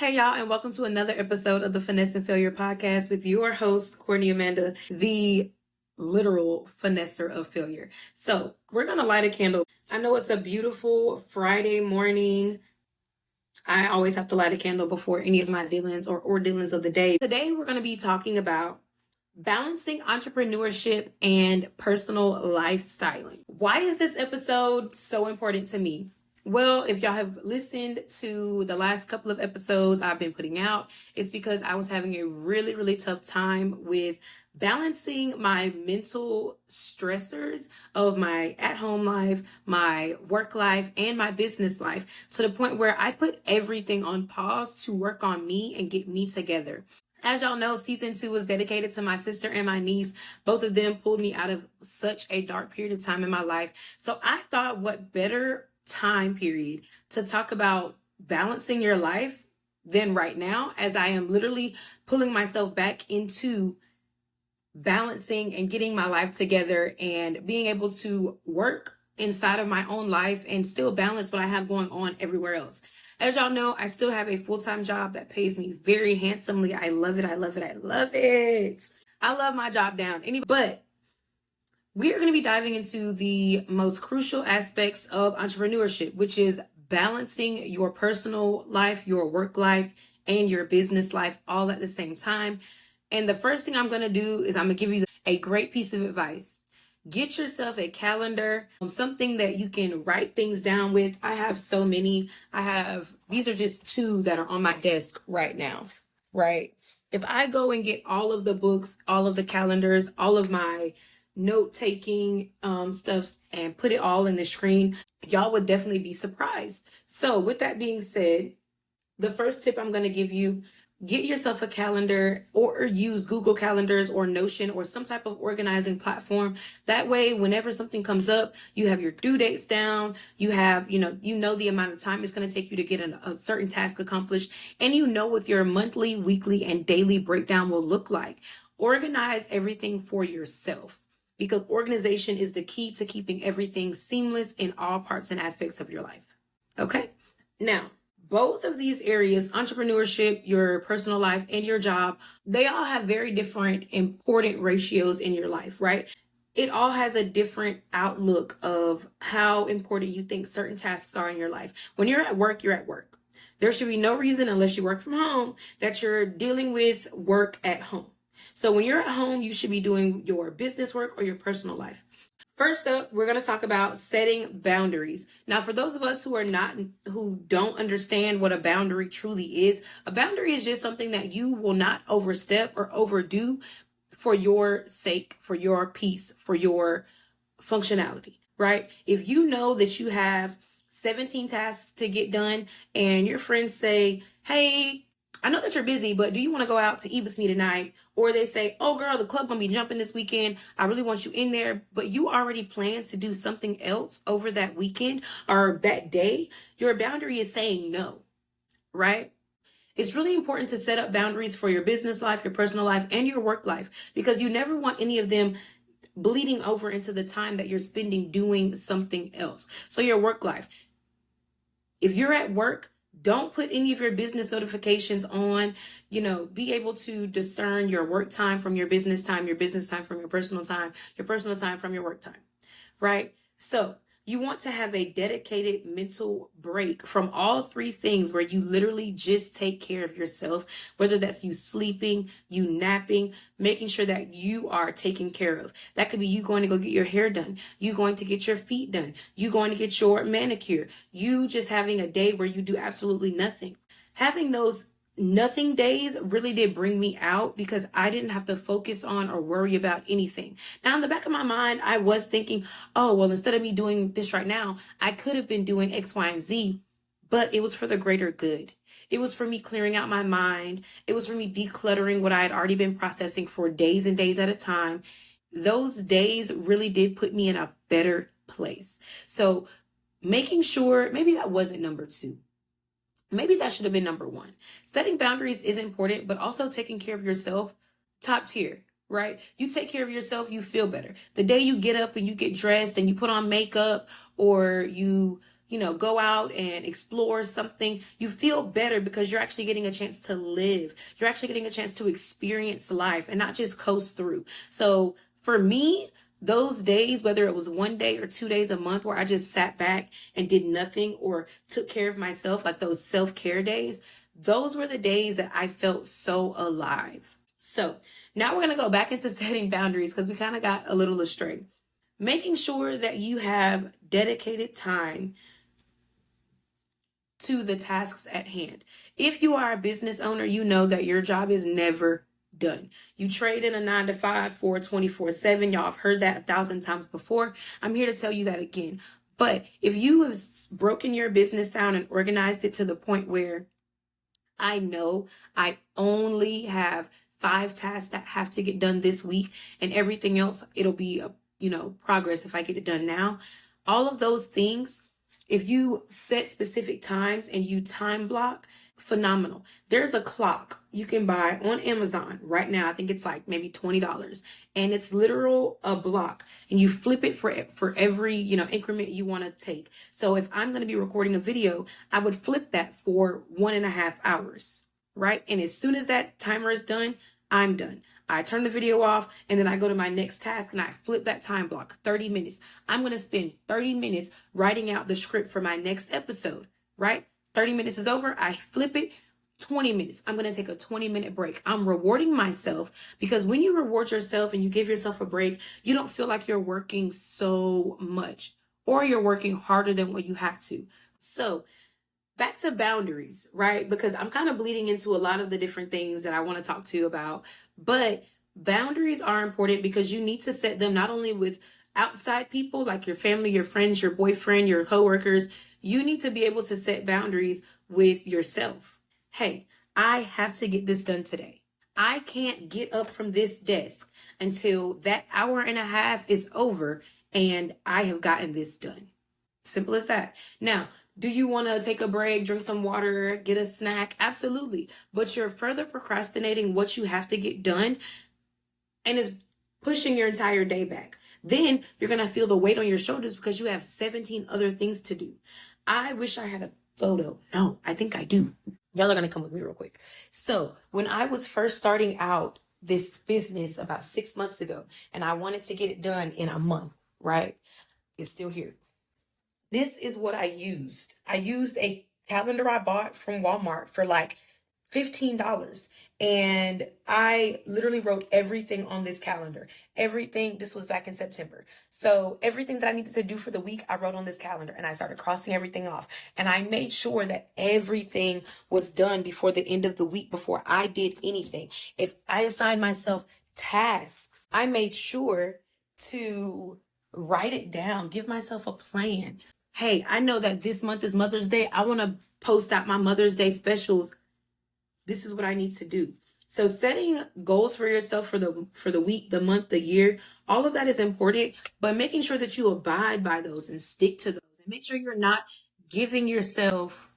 Hey y'all, and welcome to another episode of the Finesse and Failure podcast with your host, Courtney Amanda, the literal finesser of failure. So we're going to light a candle. I know it's a beautiful Friday morning. I always have to light a candle before any of my dealings or dealings of the day. Today, we're going to be talking about balancing entrepreneurship and personal lifestyling. Why is this episode so important to me? Well, if y'all have listened to the last couple of episodes I've been putting out, it's because I was having a really, really tough time with balancing my mental stressors of my at-home life, my work life, and my business life to the point where I put everything on pause to work on me and get me together. As y'all know, season 2 is dedicated to my sister and my niece. Both of them pulled me out of such a dark period of time in my life. So I thought, what better time period to talk about balancing your life than right now, as I am literally pulling myself back into balancing and getting my life together and being able to work inside of my own life and still balance what I have going on everywhere else. As y'all know, I still have a full-time job that pays me very handsomely. I love it. I love it. I love it. I love my job down. But we are going to be diving into the most crucial aspects of entrepreneurship, which is balancing your personal life, your work life, and your business life all at the same time. And the first thing I'm going to do is I'm going to give you a great piece of advice. Get yourself a calendar, something that you can write things down with. I have so many. These are just 2 that are on my desk right now, right? If I go and get all of the books, all of the calendars, all of my note-taking stuff and put it all in the screen, y'all would definitely be surprised. So with that being said, the first tip I'm going to give you, get yourself a calendar or use Google Calendars or Notion or some type of organizing platform. That way, whenever something comes up, you have your due dates down, you have, you know the amount of time it's going to take you to get a certain task accomplished, and you know what your monthly, weekly, and daily breakdown will look like. Organize everything for yourself, because organization is the key to keeping everything seamless in all parts and aspects of your life. Okay? Now, both of these areas, entrepreneurship, your personal life, and your job, they all have very different important ratios in your life, right? It all has a different outlook of how important you think certain tasks are in your life. When you're at work, you're at work. There should be no reason, unless you work from home, that you're dealing with work at home. So when you're at home, you should be doing your business work or your personal life. First up, we're going to talk about setting boundaries. Now, for those of us who don't understand what a boundary truly is, a boundary is just something that you will not overstep or overdo for your sake, for your peace, for your functionality, right? If you know that you have 17 tasks to get done and your friends say, hey, I know that you're busy, but do you want to go out to eat with me tonight? Or they say, oh girl, the club gonna be jumping this weekend. I really want you in there, but you already planned to do something else over that weekend or that day. Your boundary is saying no, right? It's really important to set up boundaries for your business life, your personal life, and your work life, because you never want any of them bleeding over into the time that you're spending doing something else. So your work life, if you're at work, don't put any of your business notifications on. Be able to discern your work time from your business time from your personal time from your work time, right? So you want to have a dedicated mental break from all 3 things where you literally just take care of yourself, whether that's you sleeping, you napping, making sure that you are taken care of. That could be you going to go get your hair done, you going to get your feet done, you going to get your manicure, you just having a day where you do absolutely nothing. Having those nothing days really did bring me out, because I didn't have to focus on or worry about anything. Now, in the back of my mind, I was thinking, oh, well, instead of me doing this right now, I could have been doing X, Y, and Z, but it was for the greater good. It was for me clearing out my mind. It was for me decluttering what I had already been processing for days and days at a time. Those days really did put me in a better place. So making sure, maybe that wasn't number 2. Maybe that should have been number 1. Setting boundaries is important, but also taking care of yourself, top tier, right? You take care of yourself, you feel better. The day you get up and you get dressed and you put on makeup, or you go out and explore something, you feel better because you're actually getting a chance to live. You're actually getting a chance to experience life and not just coast through. So for me, those days, whether it was 1 day or 2 days a month where I just sat back and did nothing or took care of myself, like those self-care days, those were the days that I felt so alive. So now we're going to go back into setting boundaries because we kind of got a little astray. Making sure that you have dedicated time to the tasks at hand. If you are a business owner, you know that your job is never done. You trade in a 9 to 5 for 24/7. Y'all have heard that 1,000 times before. I'm here to tell you that again. But if you have broken your business down and organized it to the point where I know I only have 5 tasks that have to get done this week and everything else, it'll be a progress if I get it done now. All of those things, if you set specific times and you time block, phenomenal. There's a clock you can buy on Amazon right now. I think it's like maybe $20, and it's literal a block, and you flip it for every increment you want to take. So if I'm going to be recording a video, I would flip that for 1.5 hours, right? And as soon as that timer is done, I'm done. I turn the video off, and then I go to my next task and I flip that time block, 30 minutes. I'm going to spend 30 minutes writing out the script for my next episode, right? 30 minutes is over. I flip it, 20 minutes. I'm going to take a 20-minute break. I'm rewarding myself because when you reward yourself and you give yourself a break, you don't feel like you're working so much or you're working harder than what you have to. So back to boundaries, right? Because I'm kind of bleeding into a lot of the different things that I want to talk to you about. But boundaries are important because you need to set them not only with outside people like your family, your friends, your boyfriend, your coworkers. You need to be able to set boundaries with yourself. Hey, I have to get this done today. I can't get up from this desk until that 1.5 hours is over and I have gotten this done. Simple as that. Now, do you want to take a break, drink some water, get a snack? Absolutely. But you're further procrastinating what you have to get done and is pushing your entire day back. Then you're going to feel the weight on your shoulders because you have 17 other things to do. I wish I had a photo. No, I think I do. Y'all are going to come with me real quick. So when I was first starting out this business about 6 months ago, and I wanted to get it done in a month, right? It's still here. This is what I used. I used a calendar I bought from Walmart for like $15. And I literally wrote everything on this calendar. Everything, this was back in September. So everything that I needed to do for the week, I wrote on this calendar and I started crossing everything off. And I made sure that everything was done before the end of the week, before I did anything. If I assigned myself tasks, I made sure to write it down, give myself a plan. Hey, I know that this month is Mother's Day. I want to post out my Mother's Day specials. This is what I need to do. So setting goals for yourself for the week, the month, the year, all of that is important, but making sure that you abide by those and stick to those and make sure you're not giving yourself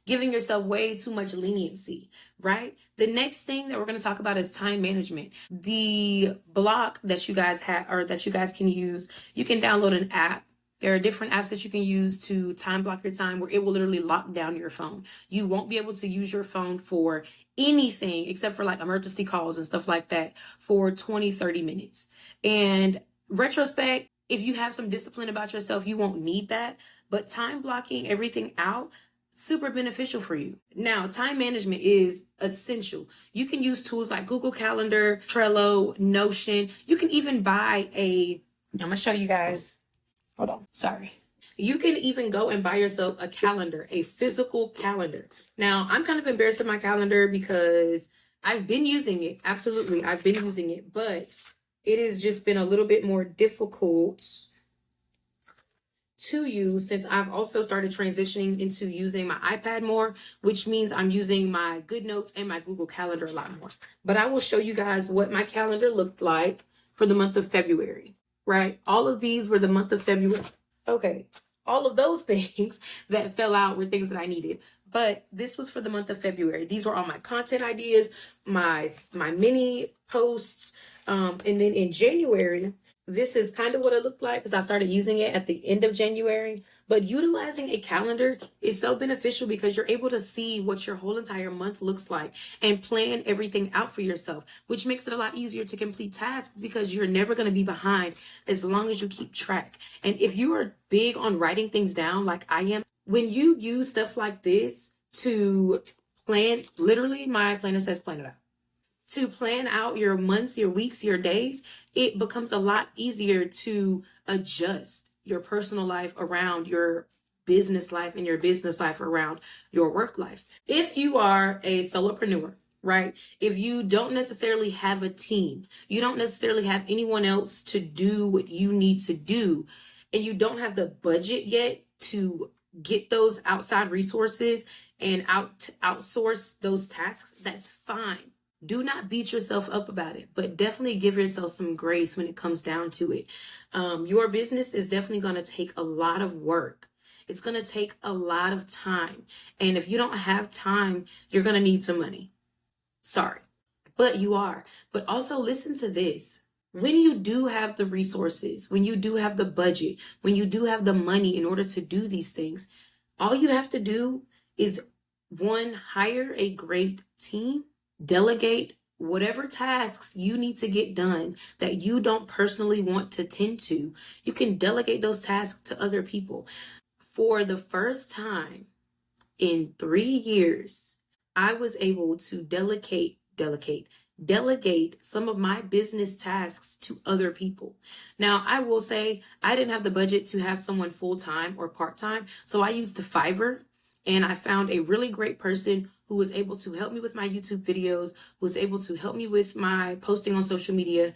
way too much leniency, right? The next thing that we're going to talk about is time management. The block that you guys have or that you guys can use, you can download an app. There are different apps that you can use to time block your time where it will literally lock down your phone. You won't be able to use your phone for anything except for like emergency calls and stuff like that for 20, 30 minutes. And retrospect, if you have some discipline about yourself, you won't need that. But time blocking everything out, super beneficial for you. Now, time management is essential. You can use tools like Google Calendar, Trello, Notion. You can even buy I'm going to show you guys. Hold on. Sorry. You can even go and buy yourself a calendar, a physical calendar. Now, I'm kind of embarrassed of my calendar because I've been using it. Absolutely. I've been using it, but it has just been a little bit more difficult to use since I've also started transitioning into using my iPad more, which means I'm using my GoodNotes and my Google Calendar a lot more. But I will show you guys what my calendar looked like for the month of February. Right? All of these were the month of February. Okay. All of those things that fell out were things that I needed. But this was for the month of February. These were all my content ideas, my mini posts. And then in January, this is kind of what it looked like because I started using it at the end of January. But utilizing a calendar is so beneficial because you're able to see what your whole entire month looks like and plan everything out for yourself, which makes it a lot easier to complete tasks because you're never going to be behind as long as you keep track. And if you are big on writing things down like I am, when you use stuff like this to plan, literally my planner says plan it out. To plan out your months, your weeks, your days, it becomes a lot easier to adjust your personal life around your business life and your business life around your work life. If you are a solopreneur, right? If you don't necessarily have a team, you don't necessarily have anyone else to do what you need to do, and you don't have the budget yet to get those outside resources and outsource those tasks, that's fine. Do not beat yourself up about it, but definitely give yourself some grace when it comes down to it. Your business is definitely going to take a lot of work. It's going to take a lot of time. And if you don't have time, you're going to need some money. Sorry, but you are. But also listen to this. When you do have the resources, when you do have the budget, when you do have the money in order to do these things, all you have to do is one, hire a great team. Delegate whatever tasks you need to get done that you don't personally want to tend to. You can delegate those tasks to other people. For the first time in 3 years, I was able to delegate some of my business tasks to other people. Now, I will say I didn't have the budget to have someone full-time or part-time, so I used the Fiverr. And I found a really great person who was able to help me with my YouTube videos, who was able to help me with my posting on social media.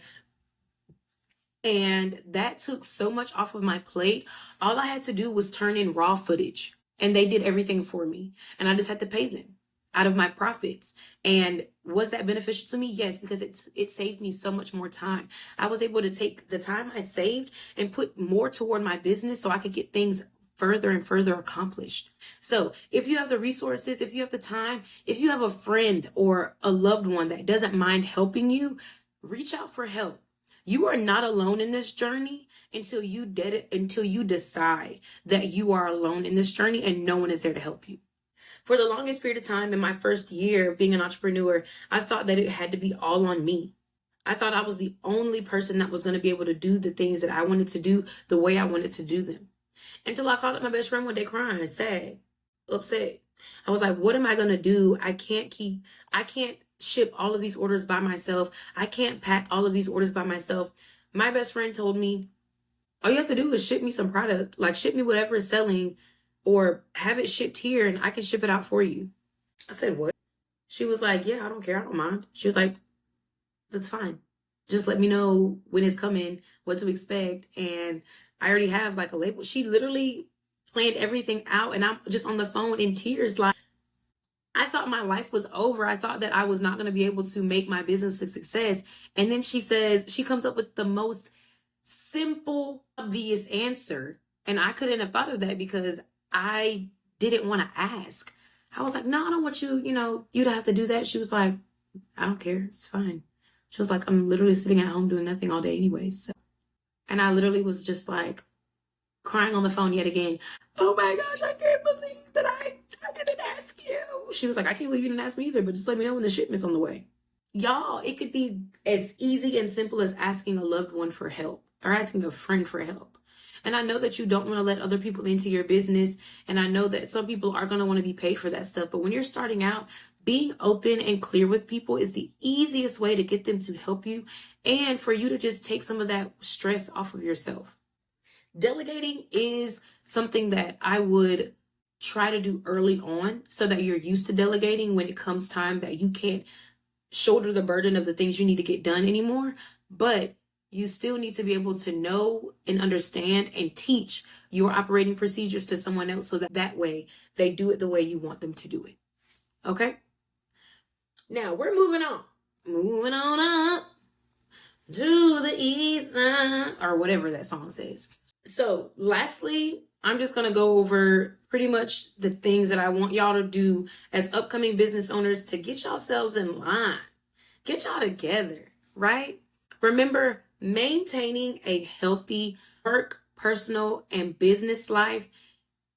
And that took so much off of my plate. All I had to do was turn in raw footage, and they did everything for me. And I just had to pay them out of my profits. And was that beneficial to me? Yes, because it saved me so much more time. I was able to take the time I saved and put more toward my business so I could get things further and further accomplished. So if you have the resources, if you have the time, if you have a friend or a loved one that doesn't mind helping you, reach out for help. You are not alone in this journey until you decide that you are alone in this journey and no one is there to help you. For the longest period of time in my first year being an entrepreneur, I thought that it had to be all on me. I thought I was the only person that was going to be able to do the things that I wanted to do the way I wanted to do them. Until I called up my best friend one day crying, sad, upset. I was like, what am I going to do? I can't ship all of these orders by myself. I can't pack all of these orders by myself. My best friend told me, all you have to do is ship me some product, like ship me whatever is selling or have it shipped here and I can ship it out for you. I said, what? She was like, yeah, I don't care. I don't mind. She was like, that's fine. Just let me know when it's coming, what to expect. And I already have like a label. She literally planned everything out and I'm just on the phone in tears. Like, I thought my life was over. I thought that I was not going to be able to make my business a success. And then she comes up with the most simple, obvious answer. And I couldn't have thought of that because I didn't want to ask. I was like, no, I don't want you, you to have to do that. She was like, I don't care. It's fine. She was like, I'm literally sitting at home doing nothing all day anyways. So. And I literally was just like crying on the phone yet again. Oh my gosh, I can't believe that I didn't ask you. She was like, I can't believe you didn't ask me either, but just let me know when the shipment's on the way. Y'all, it could be as easy and simple as asking a loved one for help or asking a friend for help. And I know that you don't want to let other people into your business. And I know that some people are going to want to be paid for that stuff. But when you're starting out, being open and clear with people is the easiest way to get them to help you and for you to just take some of that stress off of yourself. Delegating is something that I would try to do early on so that you're used to delegating when it comes time that you can't shoulder the burden of the things you need to get done anymore. But you still need to be able to know and understand and teach your operating procedures to someone else so that way they do it the way you want them to do it. Okay? Now we're moving on. Moving on up to the east side, or whatever that song says. So lastly, I'm just going to go over pretty much the things that I want y'all to do as upcoming business owners to get yourselves in line. Get y'all together, right? Remember, Maintaining a healthy work, personal, and business life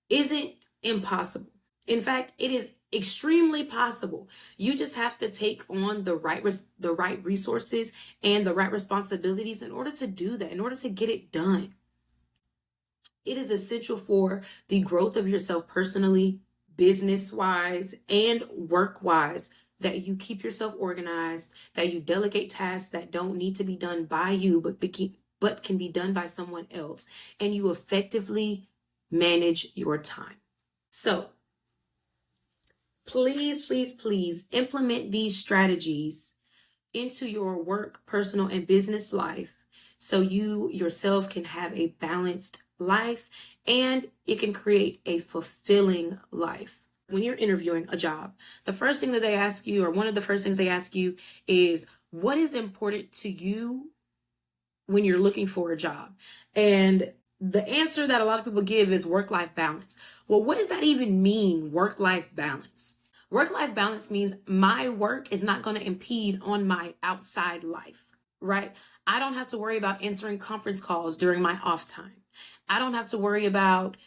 isn't impossible. In fact, it is extremely possible. You just have to take on the right resources and the right responsibilities in order to do that, in order to get it done. It is essential for the growth of yourself personally, business wise, and work wise that you keep yourself organized, that you delegate tasks that don't need to be done by you, but can be done by someone else, and you effectively manage your time. So, please implement these strategies into your work, personal, and business life so you yourself can have a balanced life and it can create a fulfilling life. When you're interviewing a job, the first thing that they ask you, or one of the first things they ask you, is what is important to you when you're looking for a job? And the answer that a lot of people give is work-life balance. Well, what does that even mean, work-life balance? Work-life balance means my work is not going to impede on my outside life, right? I don't have to worry about answering conference calls during my off time. I don't have to worry about,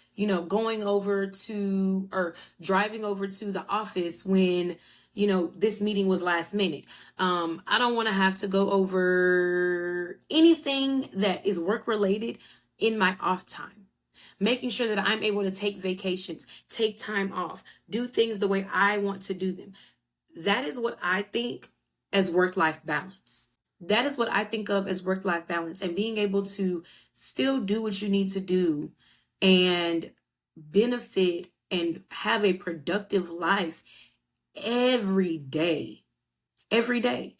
going over to or driving over to the office when, this meeting was last minute. I don't want to have to go over anything that is work related in my off time. Making sure that I'm able to take vacations, take time off, do things the way I want to do them. That is what I think as work-life balance. That is what I think of as work-life balance, and being able to still do what you need to do and benefit and have a productive life every day. Every day.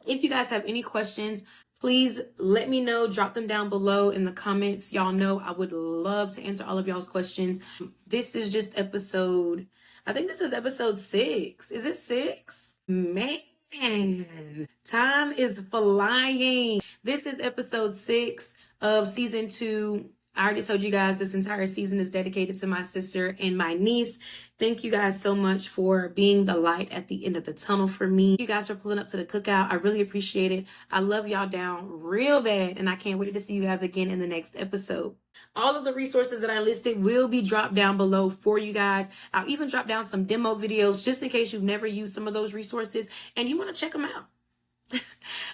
If you guys have any questions, please let me know. Drop them down below in the comments. Y'all know I would love to answer all of y'all's questions. This is just I think this is episode 6. Is it 6? Man, time is flying. This is episode 6 of season 2. I already told you guys this entire season is dedicated to my sister and my niece. Thank you guys so much for being the light at the end of the tunnel for me. You guys are pulling up to the cookout. I really appreciate it. I love y'all down real bad, and I can't wait to see you guys again in the next episode. All of the resources that I listed will be dropped down below for you guys. I'll even drop down some demo videos just in case you've never used some of those resources and you want to check them out.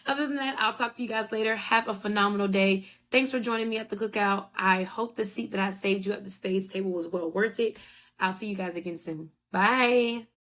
Other than that, I'll talk to you guys later. Have a phenomenal day. Thanks for joining me at the cookout. I hope the seat that I saved you at the space table was well worth it. I'll see you guys again soon. Bye.